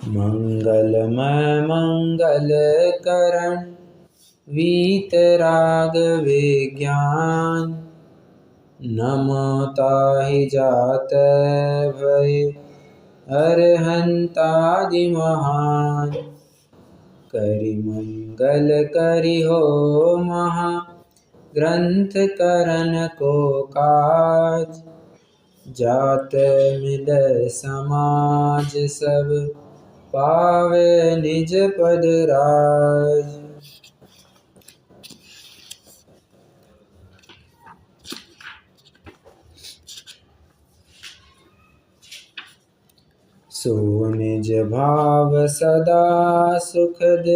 मंगलमय मंगल करण वीतराग विज्ञान। नमो ताहि जात भय अरहंतादि महान। करि मंगल करि हो महा ग्रंथ करन को काज। जात मिलय समाज सब पावे निज पद राज। सो निज भाव सदा सुखद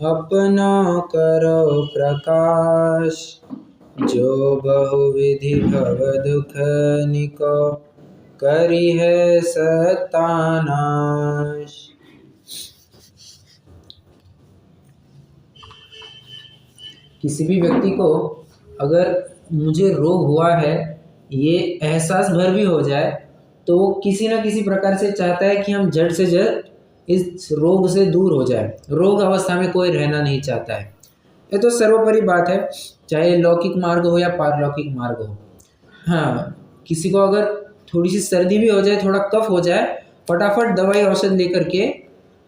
अपना करो प्रकाश। जो बहुविधि भव दुख निको करिह सत्तानाश। किसी भी व्यक्ति को अगर मुझे रोग हुआ है ये एहसास भर भी हो जाए तो वो किसी न किसी प्रकार से चाहता है कि हम जल्द से जल्द इस रोग से दूर हो जाए। रोग अवस्था में कोई रहना नहीं चाहता है। ये तो सर्वोपरि बात है, चाहे लौकिक मार्ग हो या पारलौकिक मार्ग हो। हाँ, किसी को अगर थोड़ी सी सर्दी भी हो जाए, थोड़ा कफ हो जाए, फटाफट दवाई औषध लेकर के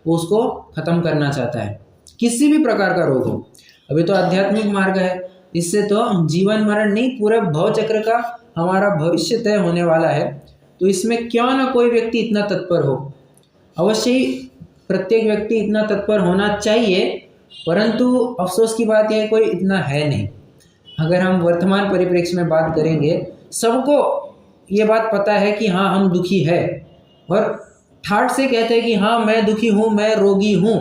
वो उसको ख़त्म करना चाहता है, किसी भी प्रकार का रोग हो। अभी तो आध्यात्मिक मार्ग है, इससे तो जीवन मरण नहीं पूरा भव चक्र का हमारा भविष्य तय होने वाला है। तो इसमें क्यों ना कोई व्यक्ति इतना तत्पर हो। अवश्य ही प्रत्येक व्यक्ति इतना तत्पर होना चाहिए, परंतु अफसोस की बात यह है कोई इतना है नहीं। अगर हम वर्तमान परिप्रेक्ष्य में बात करेंगे, सबको ये बात पता है कि हाँ हम दुखी है और ठाठ से कहते हैं कि हाँ मैं दुखी हूँ, मैं रोगी हूँ,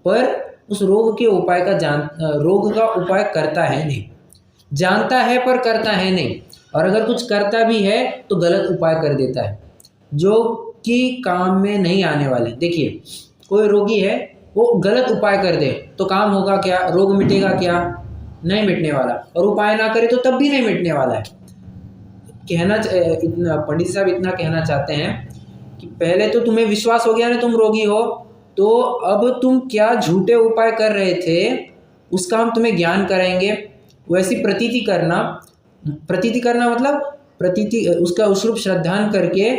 पर उस रोग के उपाय का रोग का उपाय करता है नहीं, जानता है पर करता है नहीं। और अगर कुछ करता भी है तो गलत उपाय कर देता है जो कि काम में नहीं आने वाले। देखिए, कोई रोगी है, वो गलत उपाय कर दे तो काम होगा क्या, रोग मिटेगा क्या, नहीं मिटने वाला। और उपाय ना करे तो तब भी नहीं मिटने वाला है। इतना पंडित साहब इतना कहना चाहते हैं कि पहले तो तुम्हें विश्वास हो गया ना तुम रोगी हो, तो अब तुम क्या झूठे उपाय कर रहे थे उसका हम तुम्हें ज्ञान कराएंगे। वैसी प्रतीति करना मतलब उसका उस श्रद्धान करके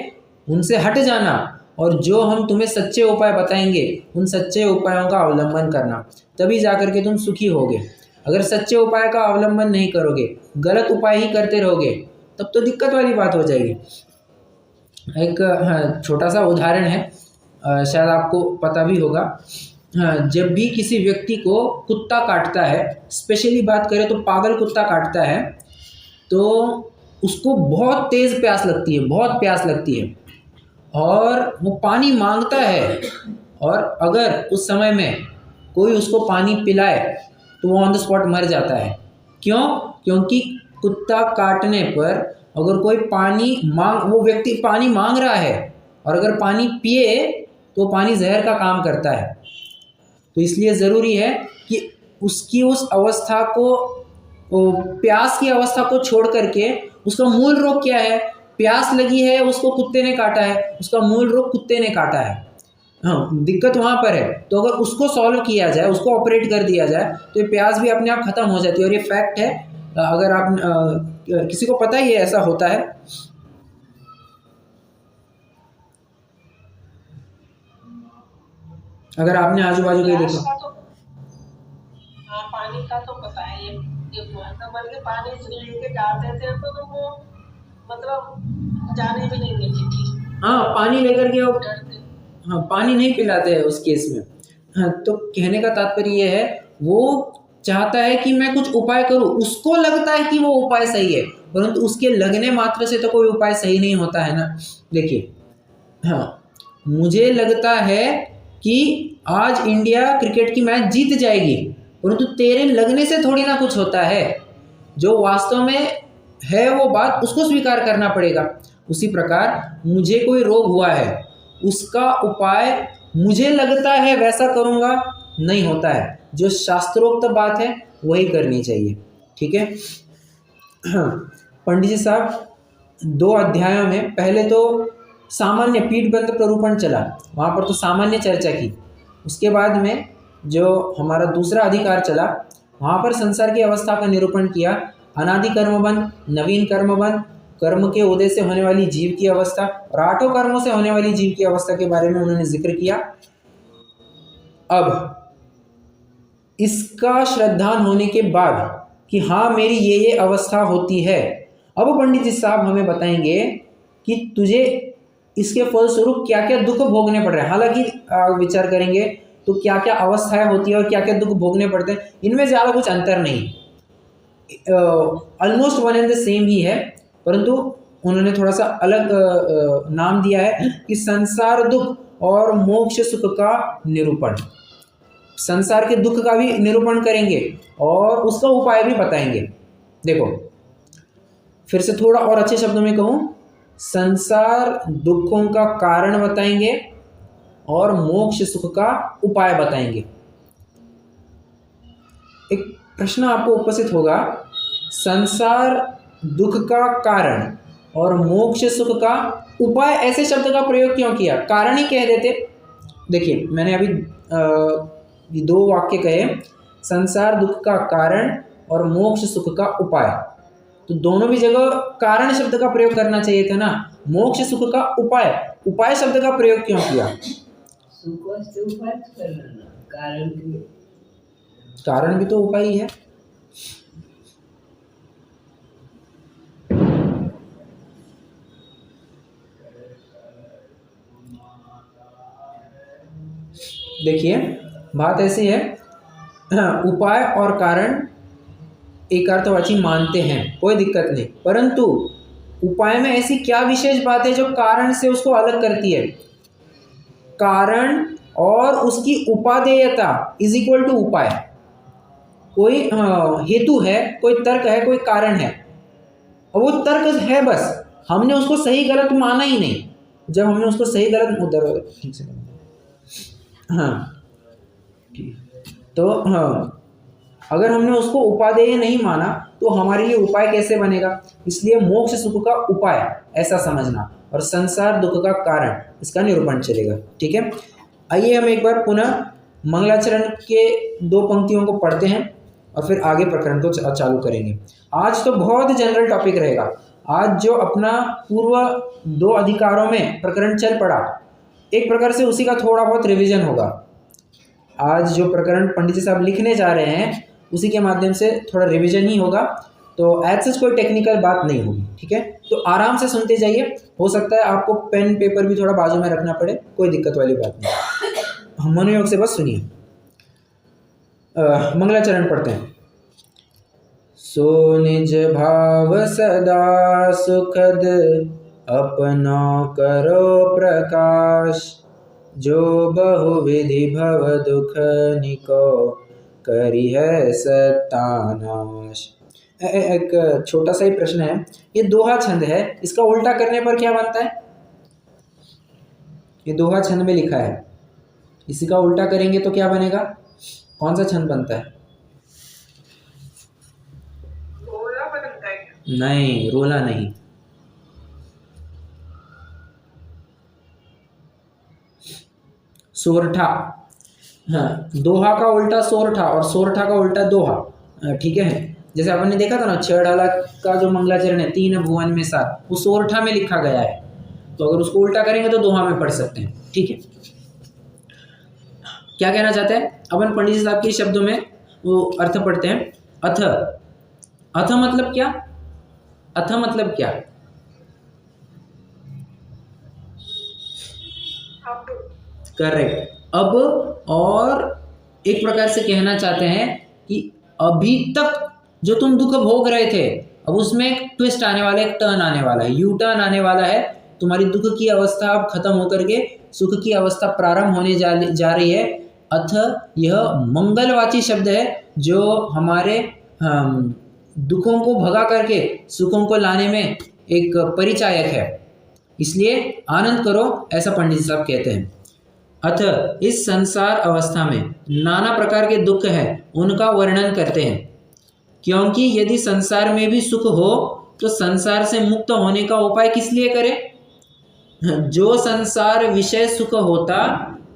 उनसे हट जाना, और जो हम तुम्हें सच्चे उपाय बताएंगे उन सच्चे उपायों का अवलंबन करना, तभी जाकर के तुम सुखी होगे। अगर सच्चे उपाय का अवलंबन नहीं करोगे, गलत उपाय ही करते रहोगे, तब तो दिक्कत वाली बात हो जाएगी। एक छोटा सा उदाहरण है, शायद आपको पता भी होगा। जब भी किसी व्यक्ति को कुत्ता काटता है, स्पेशली बात करें तो पागल कुत्ता काटता है, तो उसको बहुत तेज़ प्यास लगती है, बहुत प्यास लगती है, और वो पानी मांगता है। और अगर उस समय में कोई उसको पानी पिलाए तो वो ऑन द स्पॉट मर जाता है। क्यों? क्योंकि कुत्ता काटने पर अगर कोई वो व्यक्ति पानी मांग रहा है और अगर पानी पिए तो पानी जहर का काम करता है। तो इसलिए ज़रूरी है कि उसकी उस अवस्था को, प्यास की अवस्था को छोड़ करके, उसका मूल रोग क्या है, प्यास लगी है, उसको कुत्ते ने काटा है, उसका मूल रोग कुत्ते ने काटा है। हाँ, दिक्कत वहाँ पर है। तो अगर उसको सॉल्व किया जाए, उसको ऑपरेट कर दिया जाए, तो ये प्यास भी अपने आप ख़त्म हो जाती है। और ये फैक्ट है, अगर आप किसी को पता ही है ऐसा होता है। अगर आपने आजू बाजू के देखो, पानी का तो पता है, ये बल्कि पानी लेके जाते थे तो वो मतलब जाने भी नहीं देती थी। हाँ, पानी लेकर के हाँ, पानी नहीं पिलाते हैं उस केस में। हाँ, तो कहने का तात्पर्य ये है, वो चाहता है कि मैं कुछ उपाय करूं, उसको लगता है कि वो उपाय सही है, परंतु उसके लगने मात्र से तो कोई उपाय सही नहीं होता है ना। देखिए, हाँ, मुझे लगता है कि आज इंडिया क्रिकेट की मैच जीत जाएगी, परंतु तेरे लगने से थोड़ी ना कुछ होता है। जो वास्तव में है वो बात उसको स्वीकार करना पड़ेगा। उसी प्रकार मुझे कोई रोग हुआ है, उसका उपाय मुझे लगता है वैसा करूँगा, नहीं होता है। जो शास्त्रोक्त बात है वही करनी चाहिए। ठीक है। पंडित जी साहब 2 अध्यायों में, पहले तो सामान्य पीठबंध प्ररूपण चला, वहाँ पर तो सामान्य चर्चा की। उसके बाद में जो हमारा दूसरा अधिकार चला, वहाँ पर संसार की अवस्था का निरूपण किया। अनादि कर्मबंध, नवीन कर्मबंध, कर्म के उदय से होने वाली जीव की अवस्था और आठों कर्मों से होने वाली जीव की अवस्था के बारे में उन्होंने जिक्र किया। अब इसका श्रद्धान होने के बाद कि हाँ मेरी ये अवस्था होती है, अब पंडित जी साहब हमें बताएंगे कि तुझे इसके फलस्वरूप क्या क्या दुख भोगने पड़ रहे हैं। हालांकि विचार करेंगे तो क्या क्या अवस्थाएं होती है और क्या क्या दुख भोगने पड़ते हैं, इनमें ज़्यादा कुछ अंतर नहीं, almost one and the same ही है, परंतु उन्होंने थोड़ा सा अलग नाम दिया है कि संसार दुख और मोक्ष सुख का निरूपण। संसार के दुख का भी निरूपण करेंगे और उसका उपाय भी बताएंगे। देखो फिर से थोड़ा और अच्छे शब्दों में कहूँ, संसार दुखों का कारण बताएंगे और मोक्ष सुख का उपाय बताएंगे। एक प्रश्न आपको उपस्थित होगा, संसार दुख का कारण और मोक्ष सुख का उपाय ऐसे शब्द का प्रयोग क्यों किया? कारण ही कह देते। देखिए मैंने अभी दो वाक्य कहे, संसार दुख का कारण और मोक्ष सुख का उपाय, तो दोनों भी जगह कारण शब्द का प्रयोग करना चाहिए था ना। मोक्ष सुख का उपाय, उपाय शब्द का प्रयोग क्यों किया? कारण भी तो उपाय ही है। देखिए बात ऐसी है, उपाय और कारण एक अर्थवाची मानते हैं, कोई दिक्कत नहीं, परंतु उपाय में ऐसी क्या विशेष बात है जो कारण से उसको अलग करती है? कारण और उसकी उपादेयता इज इक्वल टू उपाय। कोई हेतु है, कोई तर्क है, कोई कारण है, और वो तर्क है, बस हमने उसको सही गलत माना ही नहीं। जब हमने उसको सही गलत उधर ठीक से हाँ तो हाँ, अगर हमने उसको उपादेय नहीं माना तो हमारे लिए उपाय कैसे बनेगा? इसलिए मोक्ष सुख का उपाय ऐसा समझना और संसार दुख का कारण, इसका निरूपण चलेगा। ठीक है, आइए हम एक बार पुनः मंगलाचरण के दो पंक्तियों को पढ़ते हैं और फिर आगे प्रकरण को चालू करेंगे। आज तो बहुत जनरल टॉपिक रहेगा। आज जो अपना पूर्व दो अधिकारों में प्रकरण चल पड़ा, एक प्रकार से उसी का थोड़ा बहुत रिवीजन होगा। आज जो प्रकरण पंडित जी साहब लिखने जा रहे हैं उसी के माध्यम से थोड़ा रिवीजन ही होगा, तो एज सच कोई टेक्निकल बात नहीं होगी। ठीक है, तो आराम से सुनते जाइए। हो सकता है आपको पेन पेपर भी थोड़ा बाजू में रखना पड़े, कोई दिक्कत वाली बात नहीं, हम मनोयोग से बस सुनिए। मंगलाचरण पढ़ते हैं। सो निज भाव सदा सुखद अपना करो प्रकाश, जो बहुविधि भव दुख निको करी है सत्तानाश। एक छोटा सा ही प्रश्न है, ये दोहा छंद है, इसका उल्टा करने पर क्या बनता है? ये दोहा छंद में लिखा है, इसी का उल्टा करेंगे तो क्या बनेगा? कौन सा छंद बनता है? रोला बनता है। नहीं, रोला नहीं, सोरठा। हाँ, दोहा का उल्टा सोरठा और सोरठा का उल्टा दोहा। ठीक है, जैसे आपने देखा था ना, 6 डाला का जो मंगलाचरण है, 3 भुवन में 7, वो सोरठा में लिखा गया है, तो अगर उसको उल्टा करेंगे तो दोहा में पढ़ सकते हैं। ठीक है, क्या कहना चाहते हैं अपन पंडित जी साहब के शब्दों में वो अर्थ पढ़ते हैं। अथ, अथ मतलब क्या? अथ मतलब क्या? करेक्ट, अब। और एक प्रकार से कहना चाहते हैं कि अभी तक जो तुम दुख भोग रहे थे, अब उसमें एक ट्विस्ट आने वाला है, एक टर्न आने वाला है, यू टर्न आने वाला है। तुम्हारी दुख की अवस्था अब खत्म होकर के सुख की अवस्था प्रारंभ होने जा रही है। अथ यह मंगलवाची शब्द है जो हमारे दुखों को भगा करके सुखों को लाने में एक परिचायक है, इसलिए आनंद करो, ऐसा पंडित साहब कहते हैं। अथ इस संसार अवस्था में नाना प्रकार के दुख हैं, उनका वर्णन करते हैं, क्योंकि यदि संसार में भी सुख हो तो संसार से मुक्त होने का उपाय किस लिए करें? जो संसार विषय सुख होता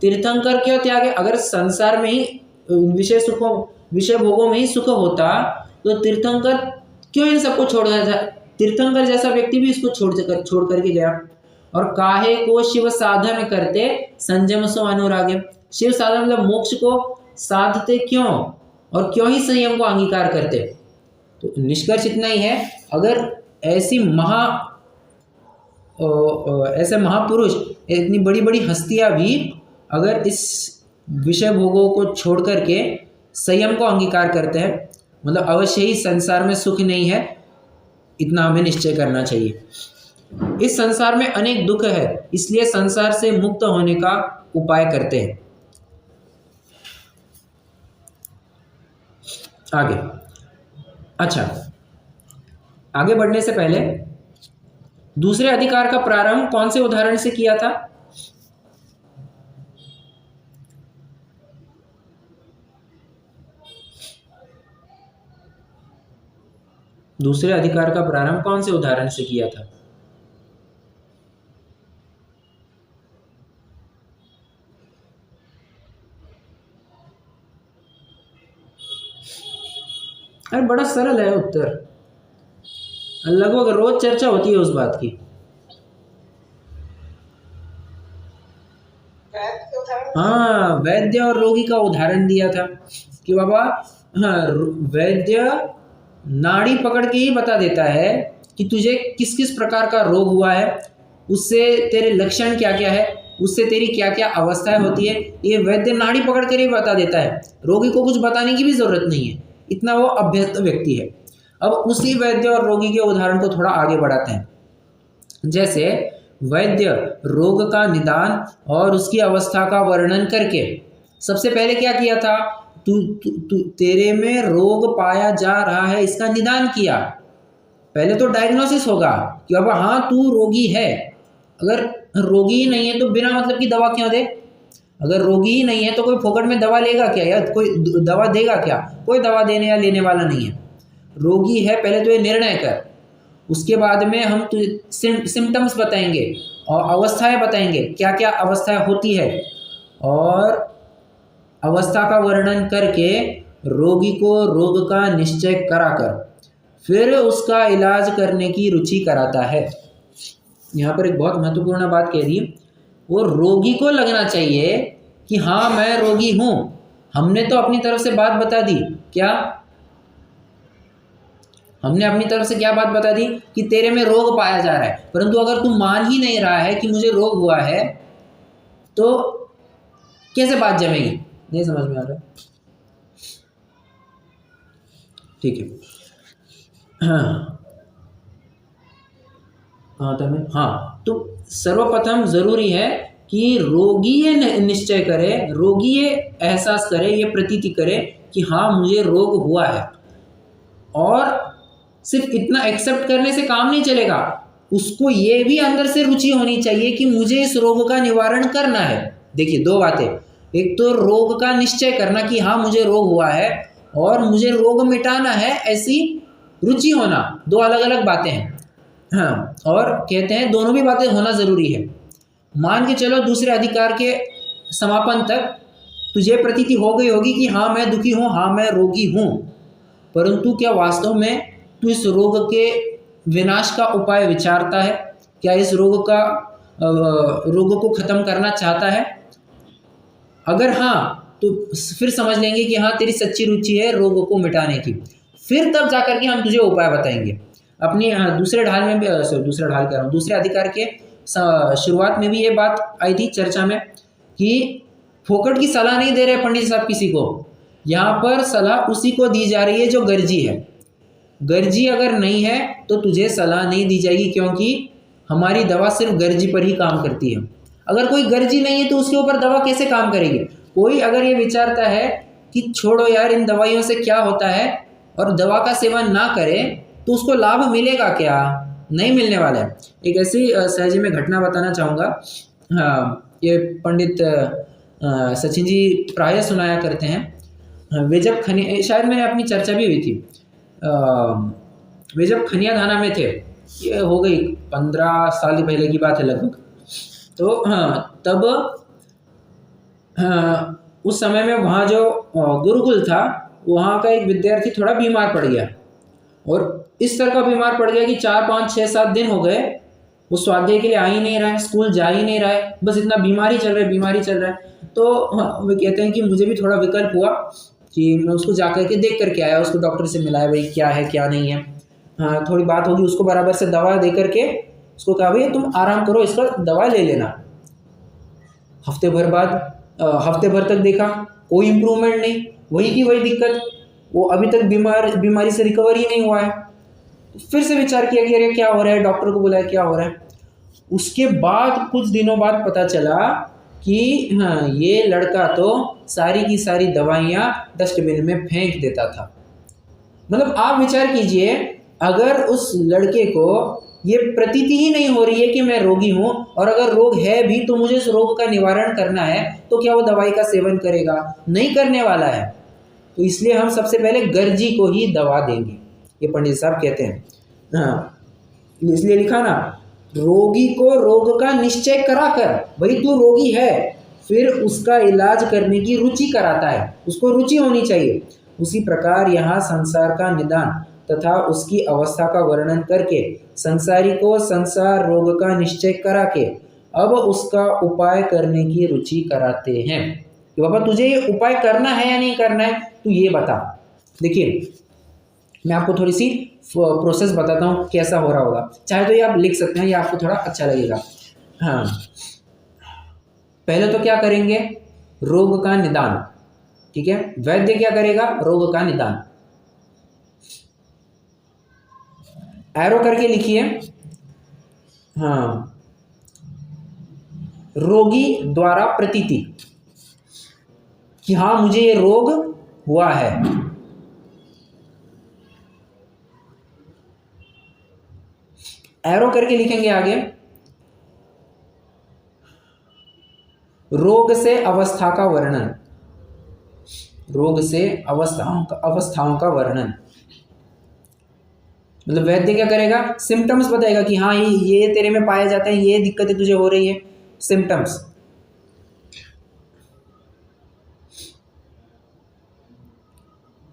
तीर्थंकर क्यों त्यागे। अगर संसार में ही विषय भोगों में ही सुख होता तो तीर्थंकर क्यों इन सबको छोड़ गया। तीर्थंकर जैसा व्यक्ति भी इसको छोड़ करके गया। और काहे को शिव साधन करते संयम सो अनुरागे। शिव साधन मतलब मोक्ष को साधते क्यों और क्यों ही संयम को अंगीकार करते। तो निष्कर्ष इतना ही है, अगर ऐसे महापुरुष, इतनी बड़ी बड़ी हस्तियां भी अगर इस विषय भोगों को छोड़ करके संयम को अंगीकार करते हैं, मतलब अवश्य ही संसार में सुख नहीं है, इतना हमें निश्चय करना चाहिए। इस संसार में अनेक दुख है, इसलिए संसार से मुक्त होने का उपाय करते हैं। आगे, अच्छा, आगे बढ़ने से पहले दूसरे अधिकार का प्रारंभ कौन से उदाहरण से किया था? दूसरे अधिकार का प्रारंभ कौन से उदाहरण से किया था? अरे बड़ा सरल है उत्तर, लगभग रोज चर्चा होती है उस बात की। हाँ, वैद्य और रोगी का उदाहरण दिया था कि बाबा, हाँ, वैद्य नाड़ी पकड़ के ही बता देता है कि तुझे किस किस प्रकार का रोग हुआ है, उससे तेरे लक्षण क्या क्या है, उससे तेरी क्या क्या अवस्थाएं होती है, ये वैद्य नाड़ी पकड़ कर ही बता देता है। रोगी को कुछ बताने की भी जरूरत नहीं है, इतना वो अभ्यस्त व्यक्ति है। अब उसी वैद्य और रोगी के उदाहरण को थोड़ा आगे बढ़ाते हैं। जैसे वैद्य रोग का निदान और उसकी अवस्था का वर्णन करके सबसे पहले क्या किया था, तेरे में रोग पाया जा रहा है, इसका निदान किया। पहले तो डायग्नोसिस होगा कि अब हाँ तू रोगी है। अगर रोगी ही नहीं है तो बिना मतलब की दवा क्यों दे? अगर रोगी ही नहीं है तो कोई फोकट में दवा लेगा क्या, या कोई दवा देगा क्या? कोई दवा देने या लेने वाला नहीं है। रोगी है, पहले तो ये निर्णय कर, उसके बाद में हम सिम्टम्स बताएंगे और अवस्थाएं बताएंगे, क्या क्या अवस्थाएं होती है, और अवस्था का वर्णन करके रोगी को रोग का निश्चय कराकर फिर उसका इलाज करने की रुचि कराता है। यहाँ पर एक बहुत महत्वपूर्ण बात कह दी, वो रोगी को लगना चाहिए कि हाँ मैं रोगी हूँ। हमने तो अपनी तरफ से बात बता दी, क्या हमने अपनी तरफ से क्या बात बता दी कि तेरे में रोग पाया जा रहा है, परंतु अगर तू मान ही नहीं रहा है कि मुझे रोग हुआ है तो कैसे बात जमेगी? नहीं समझ में आ रहा? ठीक है। हाँ, तो सर्वप्रथम जरूरी है कि रोगी ये निश्चय करे, रोगी ये एहसास करे, ये प्रतीति करे कि हाँ मुझे रोग हुआ है। और सिर्फ इतना एक्सेप्ट करने से काम नहीं चलेगा, उसको ये भी अंदर से रुचि होनी चाहिए कि मुझे इस रोग का निवारण करना है। देखिए दो बातें, एक तो रोग का निश्चय करना कि हाँ मुझे रोग हुआ है, और मुझे रोग मिटाना है, ऐसी रुचि होना, दो अलग अलग बातें हैं। हाँ, और कहते हैं दोनों भी बातें होना जरूरी है। मान के चलो दूसरे अधिकार के समापन तक तुझे प्रतीति हो गई होगी कि हाँ मैं दुखी हूँ, हाँ मैं रोगी हूँ, परंतु क्या वास्तव में तू इस रोग के विनाश का उपाय विचारता है? क्या इस रोग को खत्म करना चाहता है? अगर हाँ तो फिर समझ लेंगे कि हाँ तेरी सच्ची रुचि है रोग को मिटाने की। फिर तब जाकर के हम तुझे उपाय बताएंगे। अपनी दूसरे ढाल में भी दूसरे अधिकार के शुरुआत में भी ये बात आई थी चर्चा में कि फोकट की सलाह नहीं दे रहे पंडित साहब किसी को, यहाँ पर सलाह उसी को दी जा रही है जो गर्जी है। गर्जी अगर नहीं है तो तुझे सलाह नहीं दी जाएगी, क्योंकि हमारी दवा सिर्फ गर्जी पर ही काम करती है। अगर कोई गर्जी नहीं है तो उसके ऊपर दवा कैसे काम करेगी? कोई अगर ये विचारता है कि छोड़ो यार इन दवाइयों से क्या होता है, और दवा का सेवन ना करे तो उसको लाभ मिलेगा क्या? नहीं मिलने वाला है। एक ऐसी सहज में घटना बताना चाहूँगा। हाँ, ये पंडित सचिन जी प्रायः सुनाया करते हैं। वे जब शायद मैंने अपनी चर्चा भी हुई थी, वे जब खनिया धाना में थे, ये हो गई 15 साल पहले की बात है लगभग, तो हाँ, तब उस समय में वहाँ जो गुरुकुल था, वहाँ का एक विद्यार्थी थोड़ा बीमार पड़ गया, और इस तरह का बीमार पड़ गया कि 4 5 6 7 दिन हो गए वो स्वाध्याय के लिए आ ही नहीं रहा है, स्कूल जा ही नहीं रहा है, बस इतना बीमारी चल रहा है, बीमारी चल रहा है। तो हाँ, वो कहते हैं कि मुझे भी थोड़ा विकल्प हुआ कि मैं उसको जा करके देख करके आया, उसको डॉक्टर से मिलाया, भाई क्या है क्या नहीं है। हाँ, थोड़ी बात होगी, उसको बराबर से दवा दे करके उसको कहा भाई तुम आराम करो, इसका दवा ले लेना। हफ्ते भर बाद हफ्ते भर तक देखा कोई इम्प्रूवमेंट नहीं, वही की वही दिक्कत, वो अभी तक बीमारी से रिकवर ही नहीं हुआ है। फिर से विचार किया कि अरे क्या हो रहा है, डॉक्टर को बुलाया क्या हो रहा है। उसके बाद कुछ दिनों बाद पता चला कि हाँ, ये लड़का तो सारी की सारी दवाइयाँ डस्टबिन में फेंक देता था। मतलब आप विचार कीजिए, अगर उस लड़के को ये प्रतीति ही नहीं हो रही है कि मैं रोगी हूँ, और अगर रोग है भी तो मुझे इस रोग का निवारण करना है, तो क्या वो दवाई का सेवन करेगा? नहीं करने वाला है। तो इसलिए हम सबसे पहले गर्जी को ही दवा देंगे, ये पंडित साहब कहते हैं। हाँ, इसलिए लिखा ना, रोगी को रोग का निश्चय कराकर, भाई तू रोगी है, फिर उसका इलाज करने की रुचि कराता है, उसको रुचि होनी चाहिए। उसी प्रकार यहाँ संसार का निदान तथा उसकी अवस्था का वर्णन करके संसारी को संसार रोग का निश्चय करा के अब उसका उपाय करने की रुचि कराते हैं कि बाबा तुझे ये उपाय करना है या नहीं करना है, तू ये बता। देखिए, मैं आपको थोड़ी सी प्रोसेस बताता हूँ कैसा हो रहा होगा, चाहे तो ये आप लिख सकते हैं, ये आपको थोड़ा अच्छा लगेगा। हाँ, पहले तो क्या करेंगे, रोग का निदान, ठीक है। वैद्य क्या करेगा, रोग का निदान। एरो करके लिखिए। हाँ, रोगी द्वारा प्रतीति कि हाँ मुझे ये रोग हुआ है। एरो करके लिखेंगे आगे, रोग से अवस्था का वर्णन, रोग से अवस्थाओं का वर्णन। मतलब वैद्य क्या करेगा, सिम्टम्स बताएगा कि हाँ ये तेरे में पाए जाते हैं, ये दिक्कतें तुझे हो रही है, सिम्टम्स।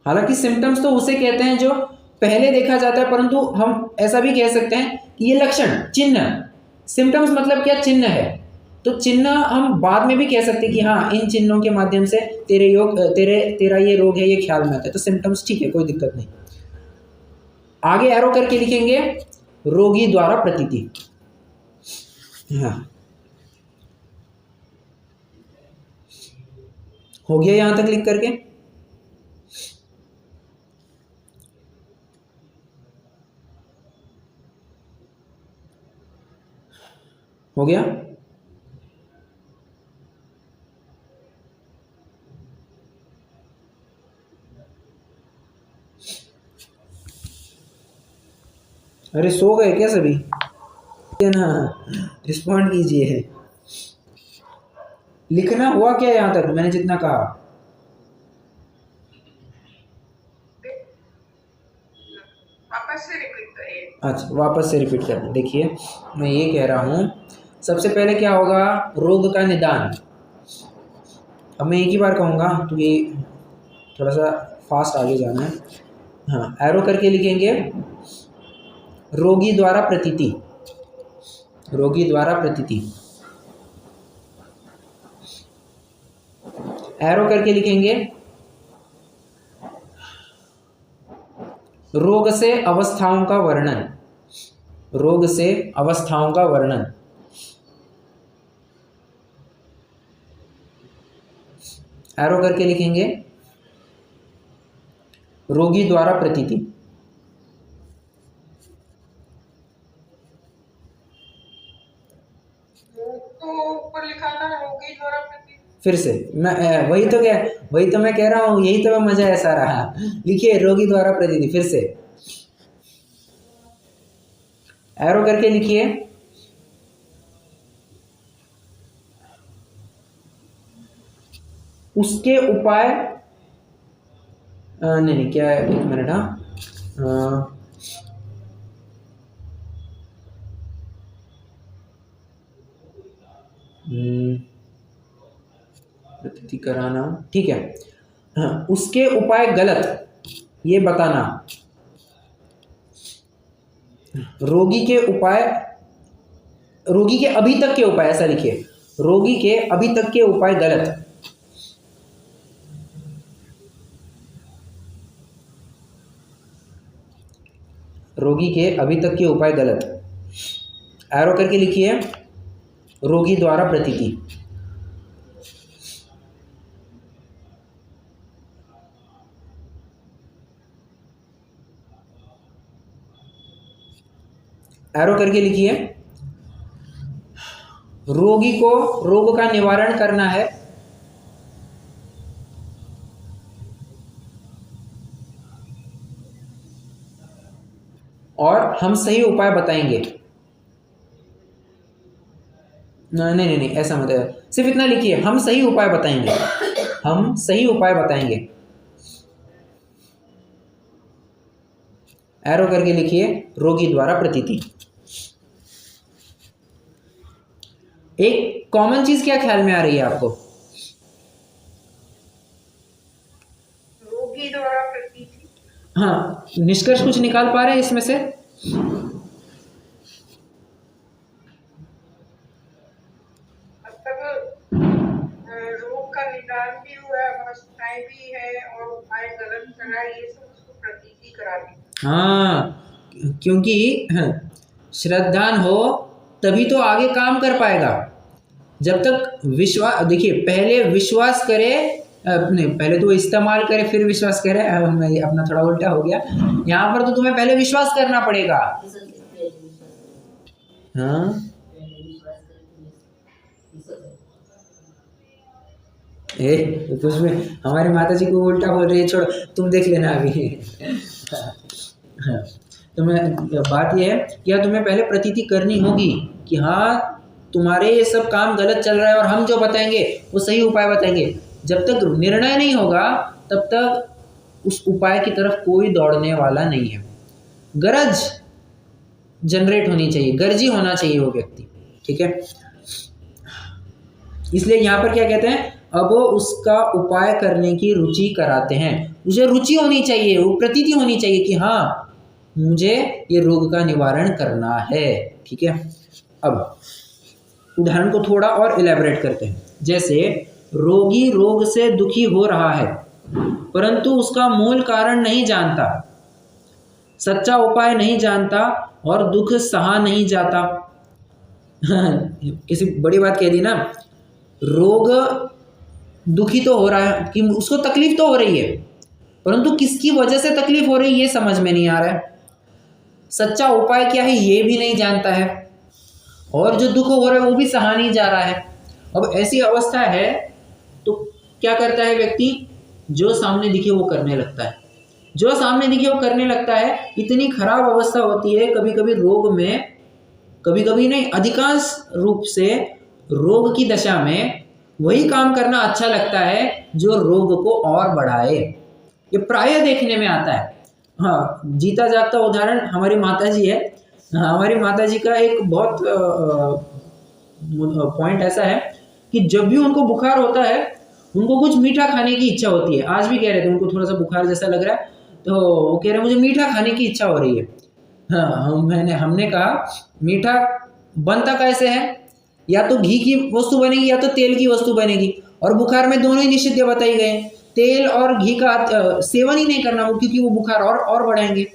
हालांकि सिम्टम्स तो उसे कहते हैं जो पहले देखा जाता है, परंतु हम ऐसा भी कह सकते हैं कि ये लक्षण, चिन्ह। सिम्टम्स मतलब क्या, चिन्ह है। तो चिन्ह हम बाद में भी कह सकते हैं कि हाँ इन चिन्हों के माध्यम से तेरा ये रोग है, ये ख्याल में आता है। तो सिम्टम्स ठीक है, कोई दिक्कत नहीं। आगे एरो करके लिखेंगे, रोगी द्वारा प्रतीति। हाँ, हो गया यहां तक लिख करके। हो गया। अरे सो गए क्या सभी? ना, रिस्पॉन्ड कीजिए। लिखना हुआ क्या यहां तक, मैंने जितना कहा? वापस से रिपीट करिए। अच्छा, वापस से रिपीट कर दें। देखिए, मैं ये कह रहा हूँ, सबसे पहले क्या होगा, रोग का निदान। अब मैं एक ही बार कहूँगा क्योंकि थोड़ा सा फास्ट आगे जाना है। हाँ, एरो करके लिखेंगे, रोगी द्वारा प्रतीति, रोगी द्वारा प्रतीति। एरो करके लिखेंगे, रोग से अवस्थाओं का वर्णन, रोग से अवस्थाओं का वर्णन। एरो करके लिखेंगे, रोगी द्वारा प्रतीति। तो ऊपर लिखा था रोगी द्वारा प्रतीति। फिर से मैं वही तो मैं कह रहा हूँ, यही तो मैं मजा ऐसा रहा। लिखिए, रोगी द्वारा प्रतीति। फिर से एरो करके लिखिए, उसके उपाय। नहीं, क्या है, एक मिनट। हाँ, प्रतीति कराना, ठीक है। हाँ, उसके उपाय गलत ये बताना। रोगी के उपाय, रोगी के अभी तक के उपाय, ऐसा लिखिए, रोगी के अभी तक के उपाय गलत। रोगी के अभी तक के उपाय गलत। एरो करके लिखिए, रोगी द्वारा प्रतीति। एरो करके लिखिए, रोगी को रोग का निवारण करना है, और हम सही उपाय बताएंगे। नहीं नहीं नहीं, ऐसा मत है, सिर्फ इतना लिखिए, हम सही उपाय बताएंगे, हम सही उपाय बताएंगे। एरो करके लिखिए, रोगी द्वारा प्रतीति। एक कॉमन चीज क्या ख्याल में आ रही है आपको? रोगी द्वारा प्रतीति। हाँ, निष्कर्ष कुछ निकाल पा रहे हैं इसमें से? रोग का निदान भी हुआ है, अवस्थाएं भी है, और उपाय गलत करा, ये सब उसको प्रतीति करा दी। हाँ, क्योंकि श्रद्धान हो तभी तो आगे काम कर पाएगा। जब तक विश्वास, देखिए पहले विश्वास करे, नहीं पहले तो इस्तेमाल करे फिर विश्वास करे, अपना थोड़ा उल्टा हो गया। यहाँ पर तो तुम्हें पहले विश्वास करना पड़ेगा। हाँ, कुछ में हमारी माता जी को उल्टा बोल रही है, छोड़ो तुम देख लेना अभी। हाँ, तो मैं बात यह है कि तुम्हें पहले प्रतीति करनी होगी कि हाँ तुम्हारे ये सब काम गलत चल रहा है और हम जो बताएंगे वो सही उपाय बताएंगे। जब तक निर्णय नहीं होगा तब तक उस उपाय की तरफ कोई दौड़ने वाला नहीं है। गरज जनरेट होनी चाहिए, गर्जी होना चाहिए वो व्यक्ति, ठीक है। इसलिए यहाँ पर क्या कहते हैं, अब उसका उपाय करने की रुचि कराते हैं। मुझे रुचि होनी चाहिए, वो प्रतीति होनी चाहिए कि हाँ मुझे ये रोग का निवारण करना है, ठीक है। अब उदाहरण को थोड़ा और इलेबोरेट करते हैं। जैसे रोगी रोग से दुखी हो रहा है परंतु उसका मूल कारण नहीं जानता, सच्चा उपाय नहीं जानता और दुख सहा नहीं जाता। किसी बड़ी बात कह दी ना, रोग दुखी तो हो रहा है कि उसको तकलीफ तो हो रही है, परंतु किसकी वजह से तकलीफ हो रही है ये समझ में नहीं आ रहा है। सच्चा उपाय क्या है ये भी नहीं जानता है, और जो दुख हो रहा है वो भी सहा नहीं जा रहा है। अब ऐसी अवस्था है तो क्या करता है व्यक्ति, जो सामने दिखे वो करने लगता है, जो सामने दिखे वो करने लगता है। इतनी खराब अवस्था होती है कभी कभी रोग में, कभी कभी नहीं अधिकांश रूप से रोग की दशा में वही काम करना अच्छा लगता है जो रोग को और बढ़ाए। ये प्राय देखने में आता है। हाँ, जीता जागता उदाहरण हमारी माता जी है। हमारी माता जी का एक बहुत पॉइंट ऐसा है कि जब भी उनको बुखार होता है उनको कुछ मीठा खाने की इच्छा होती है। आज भी कह रहे थे उनको थोड़ा सा बुखार जैसा लग रहा है तो वो कह रहे हैं मुझे मीठा खाने की इच्छा हो रही है। हाँ, हमने कहा मीठा बनता कैसे है, या तो घी की वस्तु बनेगी या तो तेल की वस्तु बनेगी, और बुखार में दोनों ही निषिद्ध बताई गए। तेल और घी का सेवन ही नहीं करना वो, क्योंकि वो बुखार और बढ़ाएंगे।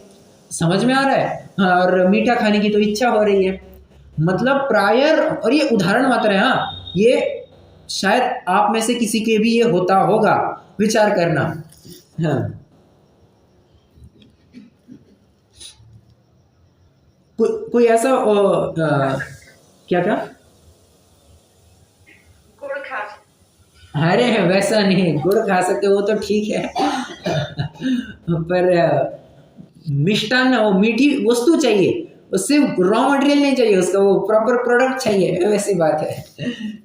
समझ में आ रहा है। हाँ, और मीठा खाने की तो इच्छा हो रही है। मतलब प्रायर, और ये उदाहरण मात्र है, हाँ ये शायद आप में से किसी के भी ये होता होगा, विचार करना। हाँ, कोई ऐसा क्या क्या गुड़ खा, अरे वैसा नहीं, गुड़ खा सकते वो तो ठीक है। पर मिष्टान वो मीठी वस्तु चाहिए, उससे रॉ मटेरियल नहीं चाहिए, उसका वो प्रॉपर प्रोडक्ट चाहिए, वैसी बात है।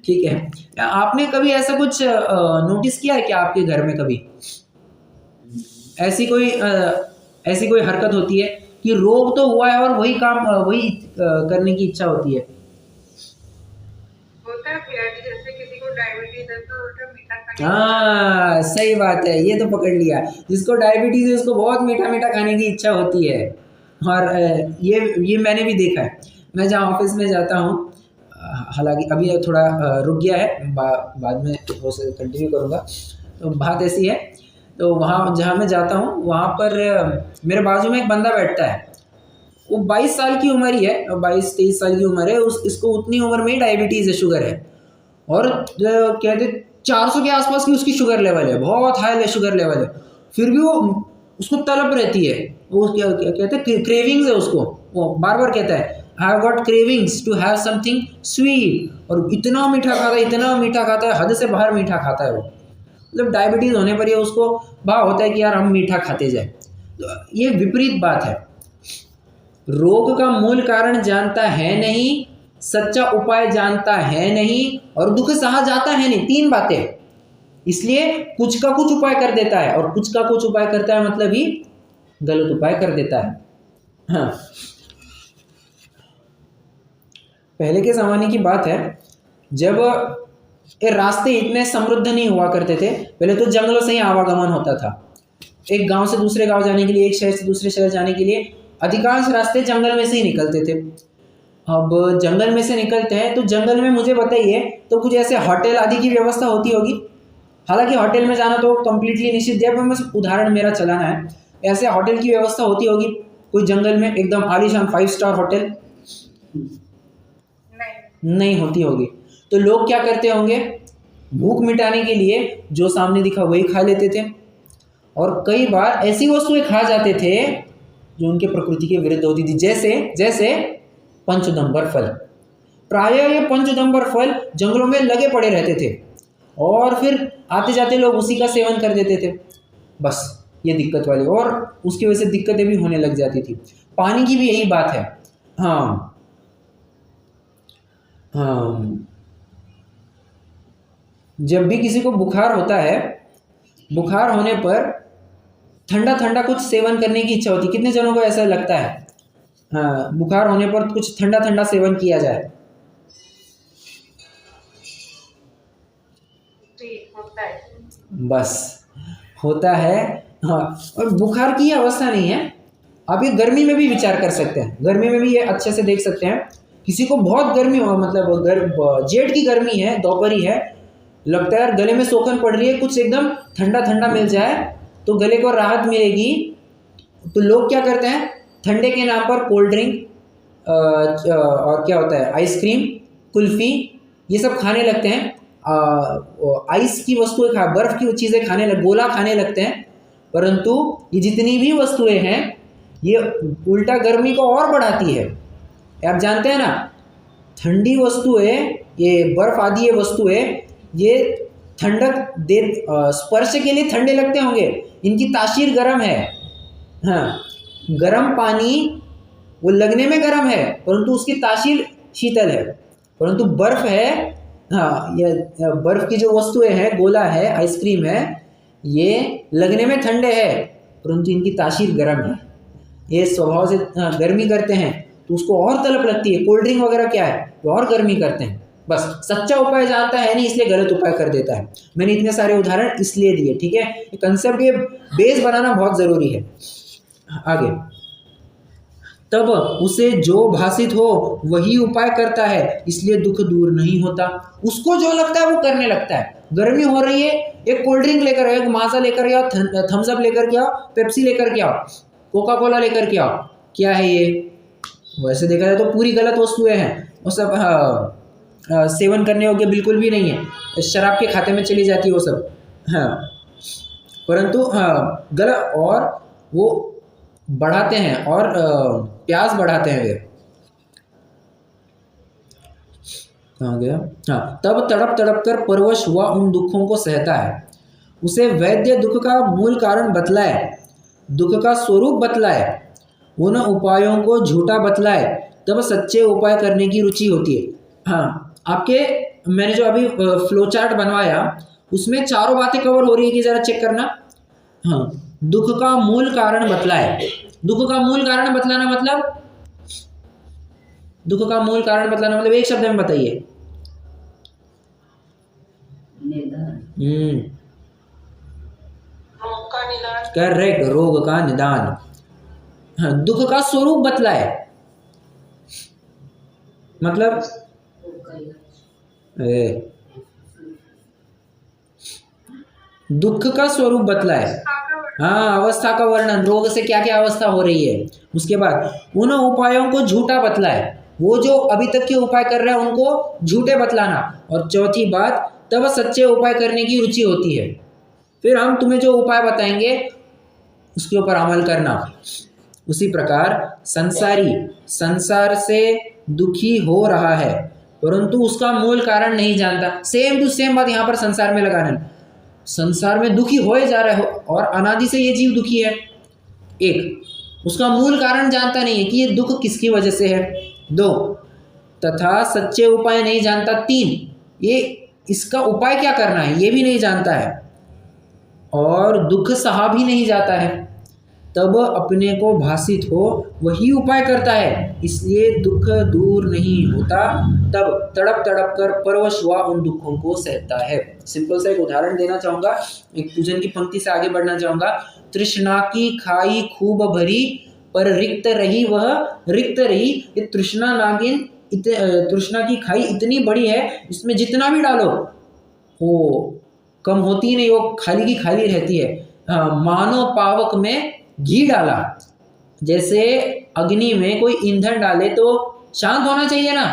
ठीक है। आपने कभी ऐसा कुछ नोटिस किया है कि आपके घर में कभी ऐसी कोई हरकत होती है कि रोग तो हुआ है और वही काम वही करने की इच्छा होती है? होता है, हाँ सही बात है, ये तो पकड़ लिया। जिसको डायबिटीज है उसको बहुत मीठा मीठा खाने की इच्छा होती है। और ये मैंने भी देखा है। मैं जहाँ ऑफिस में जाता हूँ, हालांकि अभी ये थोड़ा रुक गया है, बाद में वो से कंटिन्यू करूँगा। तो बात ऐसी है, तो वहाँ जहाँ मैं जाता हूँ वहाँ पर मेरे बाजू में एक बंदा बैठता है। वो 22 साल की उम्र ही है, 22-23 साल की उम्र है, इसको उतनी उम्र में ही डायबिटीज़ है, शुगर है। और कहते 400 के आसपास की उसकी शुगर लेवल है, बहुत हाई शुगर लेवल है। फिर भी वो उसको तलब रहती है, वो क्या क्या कहते हैं, क्रेविंग्स है उसको। वो बार बार कहता है I have got cravings to have something sweet, और इतना मीठा खाता है, इतना मीठा खाता है, हद से बाहर मीठा खाता है वो। मतलब डायबिटीज़ होने पर ये उसको भाव होता है कि यार हम मीठा खाते जाए। तो ये विपरीत बात है। रोग का मूल कारण जानता है नहीं, सच्चा उपाय जानता है नहीं, और दुख सहा जाता है नहीं। 3 बातें। इसलिए कुछ का कुछ उपाय कर देता है, और कुछ का कुछ उपाय करता है मतलब ही गलत उपाय कर देता है। हाँ, पहले के ज़माने की बात है, जब ये रास्ते इतने समृद्ध नहीं हुआ करते थे। पहले तो जंगलों से ही आवागमन होता था। एक गांव से दूसरे गांव जाने के लिए, एक शहर से दूसरे शहर जाने के लिए अधिकांश रास्ते जंगल में से ही निकलते थे। अब जंगल में से निकलते हैं तो जंगल में मुझे बताइए तो कुछ ऐसे होटल आदि की व्यवस्था होती होगी। हालांकि होटल में जाना तो कम्प्लीटली निषिद्ध है, पर बस उदाहरण मेरा चलाना है। ऐसे होटल की व्यवस्था होती होगी कोई जंगल में, एकदम आलीशान 5 स्टार होटल नहीं होती होगी। तो लोग क्या करते होंगे, भूख मिटाने के लिए जो सामने दिखा वही खा लेते थे, और कई बार ऐसी वस्तुएं खा जाते थे जो उनके प्रकृति के विरुद्ध होती थी। जैसे जैसे पंचदंबर फल। प्रायः ये पंचदंबर फल जंगलों में लगे पड़े रहते थे, और फिर आते जाते लोग उसी का सेवन कर देते थे। बस ये दिक्कत वाली, और उसकी वजह से दिक्कतें भी होने लग जाती थी। पानी की भी यही बात है। हाँ हाँ, जब भी किसी को बुखार होता है, बुखार होने पर ठंडा ठंडा कुछ सेवन करने की इच्छा होती है। कितने जनों को ऐसा लगता है? हाँ, बुखार होने पर कुछ ठंडा ठंडा सेवन किया जाए। होता है। बस होता है। हाँ, और बुखार की ये अवस्था नहीं है, आप ये गर्मी में भी विचार कर सकते हैं। गर्मी में भी ये अच्छे से देख सकते हैं। किसी को बहुत गर्मी हो, मतलब जेठ की गर्मी है, दोपहरी है, लगता है यार गले में सोखन पड़ रही है, कुछ एकदम ठंडा ठंडा मिल जाए तो गले को राहत मिलेगी। तो लोग क्या करते हैं, ठंडे के नाम पर कोल्ड ड्रिंक और क्या होता है, आइसक्रीम, कुल्फ़ी, ये सब खाने लगते हैं। आइस की वस्तुएं बर्फ़ की चीज़ें गोला खाने लगते हैं। परंतु ये जितनी भी वस्तुएं हैं, ये उल्टा गर्मी को और बढ़ाती है। आप जानते हैं ना, ठंडी वस्तुएं, ये बर्फ़ आदि ये वस्तुएं, ये ठंडक दे, स्पर्श के लिए ठंडे लगते होंगे, इनकी तासीर गर्म है। हाँ, गर्म पानी वो लगने में गर्म है, परंतु उसकी तासीर शीतल है। परंतु बर्फ़ है, हाँ, ये बर्फ़ की जो वस्तुएं हैं, गोला है, आइसक्रीम है, ये लगने में ठंडे है, परंतु इनकी तासीर गर्म है। ये स्वभाव से गर्मी करते हैं, तो उसको और तलब लगती है। कोल्ड ड्रिंक वगैरह क्या है, वो और गर्मी करते हैं। बस सच्चा उपाय जानता है नहीं, इसलिए गलत उपाय कर देता है। मैंने इतने सारे उदाहरण इसलिए दिए, ठीक है। ये कंसेप्ट, ये बेस बनाना बहुत ज़रूरी है। आगे, तब उसे जो भाषित हो वही उपाय करता है, इसलिए दुख दूर नहीं होता। उसको जो लगता है वो करने लगता है। गर्मी हो रही है, एक कोल्ड ड्रिंक लेकर आओ, एक माजा लेकर के आओ, थम्स अप लेकर के आओ, पेप्सी लेकर के आओ, कोका कोला लेकर के आओ। क्या है ये? वैसे देखा जाए तो पूरी गलत वस्तुएं हैं, वो सब सेवन करने योग्य बिल्कुल भी नहीं है, शराब के खाते में चली जाती है वो सब। हाँ, परंतु हाँ गलत, और वो बढ़ाते हैं, और प्यास बढ़ाते हैं वे। कहाँ गया? हाँ, तब तड़प तड़प कर परवश हुआ उन दुखों को सहता है। उसे वैद्य दुख का मूल कारण बतलाए, दुख का स्वरूप बतलाए, उन उपायों को झूठा बतलाए, तब सच्चे उपाय करने की रुचि होती है। हाँ, आपके मैंने जो अभी फ्लो चार्ट बनवाया उसमें चारों बातें कवर हो रही है कि ज़रा चेक करना। हाँ, दुख का मूल कारण बतलाए। दुख का मूल कारण बतलाना मतलब, दुख का मूल कारण बतलाना मतलब एक शब्द में बताइए। निदान। रोग का निदान। करेक्ट, रोग का निदान। हाँ, दुख का स्वरूप बतलाए, मतलब दुख का स्वरूप बतलाए। हाँ, अवस्था का वर्णन, रोग से क्या क्या अवस्था हो रही है। उसके बाद उन उपायों को झूठा बतलाए, वो जो अभी तक के उपाय कर रहे हैं उनको झूठे बतलाना। और चौथी बात, तब सच्चे उपाय करने की रुचि होती है, फिर हम तुम्हें जो उपाय बताएंगे उसके ऊपर अमल करना। उसी प्रकार संसारी संसार से दुखी हो रहा है परंतु उसका मूल कारण नहीं जानता। सेम टू सेम बात यहाँ पर संसार में लगाना। संसार में दुखी हो जा रहा है और अनादि से ये जीव दुखी है। एक, उसका मूल कारण जानता नहीं है कि ये दुख किसकी वजह से है। दो, तथा सच्चे उपाय नहीं जानता। तीन, ये इसका उपाय क्या करना है ये भी नहीं जानता है। और दुख सहा भी नहीं जाता है, तब अपने को भासित हो वही उपाय करता है, इसलिए दुख दूर नहीं होता, तब तड़प तड़प कर परवश हुआ उन दुखों को सहता है। सिंपल सा एक उदाहरण देना चाहूँगा, एक पूजन की पंक्ति से आगे बढ़ना चाहूँगा। तृष्णा की खाई खूब भरी पर रिक्त रही वह रिक्त रही। ये तृष्णा नागिन तृष्णा की खाई इतनी बड़ी है, इसमें जितना भी डालो वो कम होती ही नहीं, वो खाली की खाली रहती है। मानो पावक में घी डाला, जैसे अग्नि में कोई ईंधन डाले तो शांत होना चाहिए ना,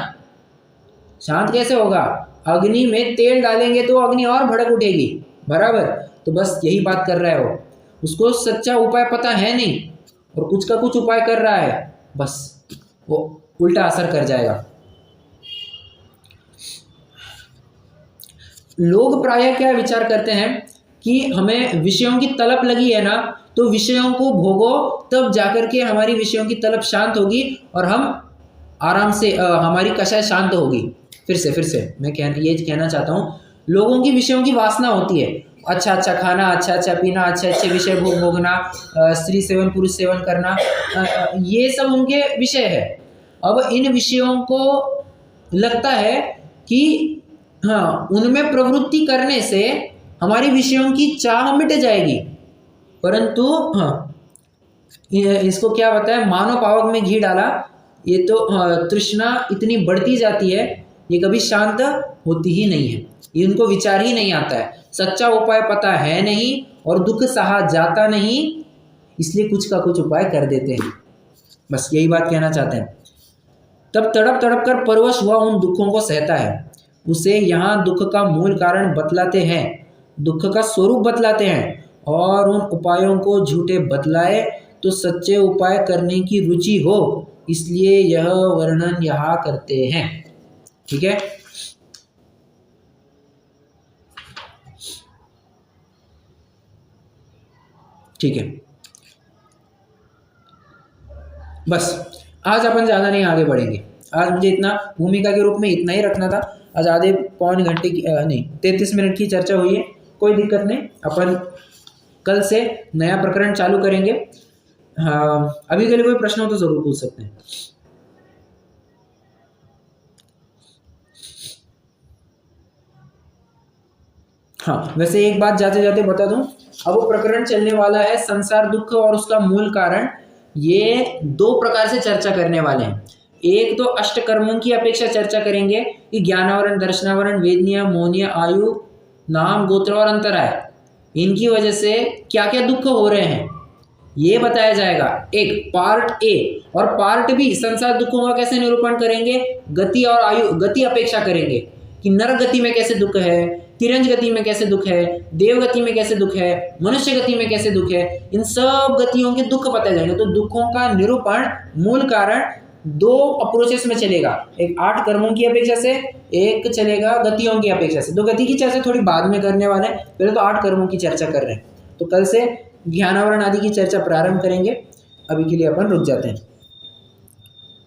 शांत कैसे होगा? अग्नि में तेल डालेंगे तो अग्नि और भड़क उठेगी, बराबर। तो बस यही बात कर रहा है वो, उसको सच्चा उपाय पता है नहीं और कुछ का कुछ उपाय कर रहा है, बस वो उल्टा असर कर जाएगा। लोग प्रायः क्या विचार करते हैं कि हमें विषयों की तलब लगी है ना, तो विषयों को भोगो, तब जाकर के हमारी विषयों की तलब शांत होगी और हम आराम से हमारी कषाय शांत होगी। फिर से मैं ये कहना चाहता हूँ, लोगों की विषयों की वासना होती है, अच्छा अच्छा खाना, अच्छा अच्छा पीना, अच्छे अच्छे विषय भोगना, स्त्री सेवन पुरुष सेवन करना, ये सब उनके विषय है। अब इन विषयों को लगता है कि हाँ, उनमें प्रवृत्ति करने से हमारी विषयों की चाह मिट जाएगी, परंतु हाँ, इसको क्या बताया, मानो पावक में घी डाला, ये तो तृष्णा इतनी बढ़ती जाती है, ये कभी शांत होती ही नहीं है, ये उनको विचार ही नहीं आता है, सच्चा उपाय पता है नहीं और दुख सहा जाता नहीं, इसलिए कुछ का कुछ उपाय कर देते हैं। बस यही बात कहना चाहते हैं। तब तड़प तड़प कर परवश हुआ उन दुखों को सहता है। उसे यहाँ दुख का मूल कारण बतलाते हैं, दुख का स्वरूप बतलाते हैं और उन उपायों को झूठे बतलाए तो सच्चे उपाय करने की रुचि हो, इसलिए यह वर्णन यहाँ करते हैं। ठीक है, ठीक है, बस आज अपन ज़्यादा नहीं आगे बढ़ेंगे। आज मुझे इतना भूमिका के रूप में इतना ही रखना था। आज आधे पौन घंटे की नहीं 33 मिनट की चर्चा हुई है, कोई दिक्कत नहीं, अपन कल से नया प्रकरण चालू करेंगे। हाँ, अभी के लिए कोई प्रश्न हो तो ज़रूर पूछ सकते हैं। हाँ, वैसे एक बात जाते जाते बता दूं, अब वो प्रकरण चलने वाला है संसार दुख और उसका मूल कारण। ये दो प्रकार से चर्चा करने वाले हैं। एक तो अष्टकर्मों की अपेक्षा चर्चा करेंगे कि ज्ञानावरण, दर्शनावरण, वेदनीय, मौनीय, आयु, नाम, गोत्र और अंतराय, इनकी वजह से क्या क्या दुख हो रहे हैं ये बताया जाएगा, एक पार्ट ए। और पार्ट बी संसार दुखों का कैसे निरूपण करेंगे, गति और आयु, गति अपेक्षा करेंगे कि नरक गति में कैसे दुख है, तिरंज गति में कैसे दुख है, देव गति में कैसे दुख है, मनुष्य गति में कैसे दुख है, इन सब गतियों के दुख बताए जाएंगे। तो दुखों का निरूपण मूल कारण दो अप्रोचेस में चलेगा, एक 8 कर्मों की अपेक्षा से, एक चलेगा गतियों की अपेक्षा से। दो गति की चर्चा थोड़ी बाद में करने वाले हैं, पहले तो 8 कर्मों की चर्चा कर रहे हैं। तो कल से ज्ञानावरण आदि की चर्चा प्रारंभ करेंगे। अभी के लिए अपन रुक जाते हैं।